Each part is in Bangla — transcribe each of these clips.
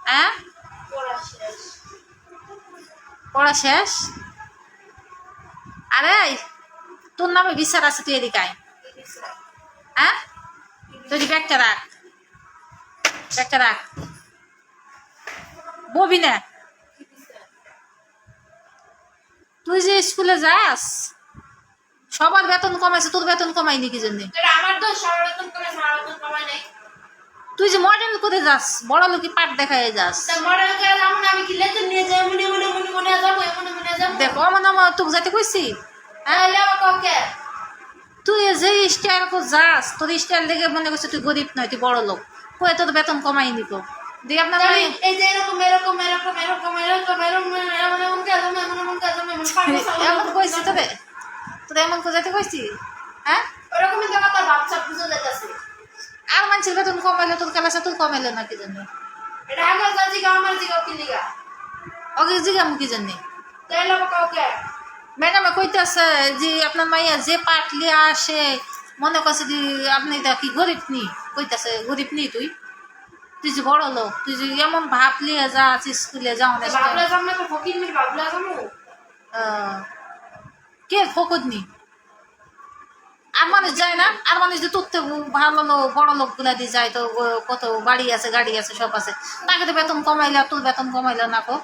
হ্যাঁ পড়া শেষ? আরে তোর নামে বিচার আছে, তুই এদিকে আয়। হ্যাঁ তুই ব্যাগটা রাখ, ব্যাগটা রাখ, ববি না। তুই যে স্কুলে যাস সবার বেতন কমাইছে, তোর বেতন কমাইনি কি জন্য? তুই যে মডেল করে যাস, বড় লোকি পাট দেখায় যাস। দেখো আমার তোকে যাতে কইছি, তুই যে স্টাইল কো যাস, তোর স্টাইল দেখে মনে করছে তুই গরিব নয়, তুই বড় লোক। কয়ে তোর বেতন কমাই নিব দিয়ে আপনার এমন কইছি তোদের, তোদের এমন যাতে কইছি? হ্যাঁ আর মানুষের বেতন কমাইলে তোর কাছে তোর কমাইলে না কি জন্য? ওকে জিগাম কি জন্য? ম্যাডামে কইতেছে যে আপনার মাইয়া যে পাট লিয়ে আসে মনে করছে যে আপনি কি গরিব নি? কইতেছে গরিব নি তুই, তুই যে বড় লোক, তুই যে এমন ভাব লিয়ে যাস স্কুলে যাও না। কে ফকর নি? আর মানুষ যায় না? আর মানুষ যে তোর ভালো লোক বড় লোক গুলা দিয়ে যায়, তো কত বাড়ি আছে গাড়ি আছে সব আছে, তাকে তো বেতন কমাইলে তোর বেতন কমাইলে না কো?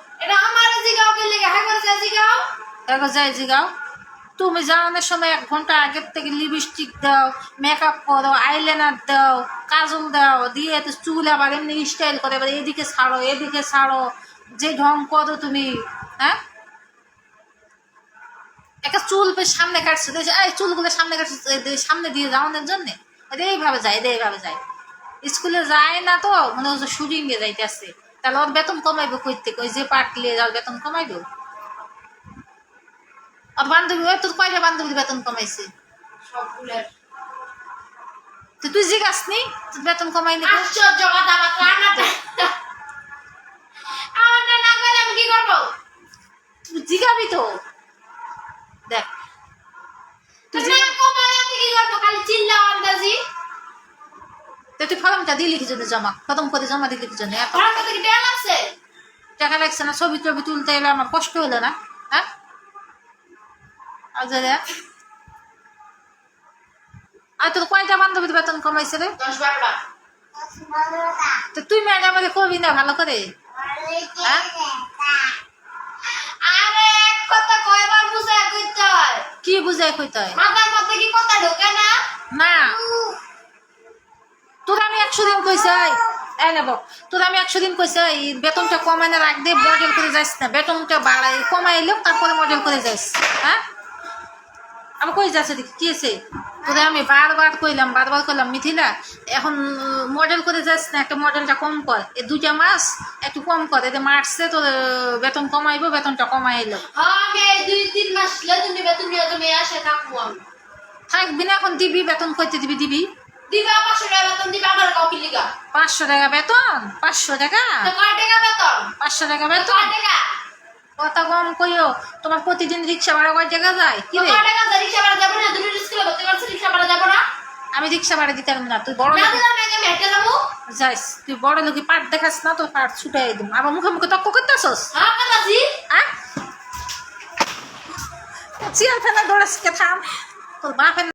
যাই জিগাও। তুমি যাওয়ানোর সময় 1 ঘন্টা আগের থেকে লিপস্টিক দাও, মেকআপ করো, আইলাইনার দাও, কাজল দাও, দিয়ে চুল আবার এমনি স্টাইল করে এবার এদিকে ছাড়ো এদিকে ছাড়ো, যে ঢং করো তুমি। হ্যাঁ একটা চুল সামনে কাটছে, এই চুলগুলো সামনে কাটছে সামনে দিয়ে যাওয়ানোর জন্যে এইভাবে যায়, এইভাবে যায়। স্কুলে যায় না তো মনে হচ্ছে শুটিং এ যাইতে আসছে, তাহলে ওর বেতন কমাইবো কইতে, ওই যে পাটলে যাওয়ার বেতন কমাইবো। আর বান্ধবী ওই তোর কয়টা বান্ধবীর বেতন কমাইছে? তুই জিগাস নি তোর বেতন কমাইনি? তুই জিগাবি তো, দেখ তুই ফর্মটা দিলি কি জন্য? জমা খতম করে জমা দিলি কি জন্য? টাকা লাগছে না? ছবি টবি তুলতে এলে আমার কষ্ট হলো না? হ্যাঁ আর তোর কয়টা বান্ধবীর বেতন কমাইছে রে? 10-12টা। তো তুই ম্যাডাম কবি না ভালো করে? হ্যাঁ কি বুঝাই কইতে হয়? না তোর আমি 100 দিন কইছি নেব, তোর আমি 100 দিন কইছি বেতনটা কমায় না রাখ দে, মডেল করে যাইস না, বেতনটা বাড়াই কমাইলেও তারপরে মডেল করে যাইস। হ্যাঁ আমি কই যাচ্ছে দেখি কি আছে? তোরে আমি বারবার কইলাম মিথিলা এখন মডেল করে যাস না, একটা মডেলটা কম কর, এই 2টা মাস একটু কম কর, এতে মার্চে তোর বেতন কমাইবো, বেতনটা কমাইলো। থাকবি না এখন দিবি বেতন, কইতে দিবি 500 টাকা বেতন? 500 টাকা? 500 টাকা বেতন? কথা কম কইও, তোমার প্রতিদিন রিক্সা ভাড়া কয় টাকা যায়? কি রে আমি রিক্সা ভাড়া দিতে পারবো না, তুই বড় যাইস, তুই বড় লোকি পাট দেখাস না, তোর পাট ছুটাই দিম। আবার মুখে মুখে তক্ক করতেছস? চেয়ার ফেলা দৌড়াস কে? থাম তোর বাপের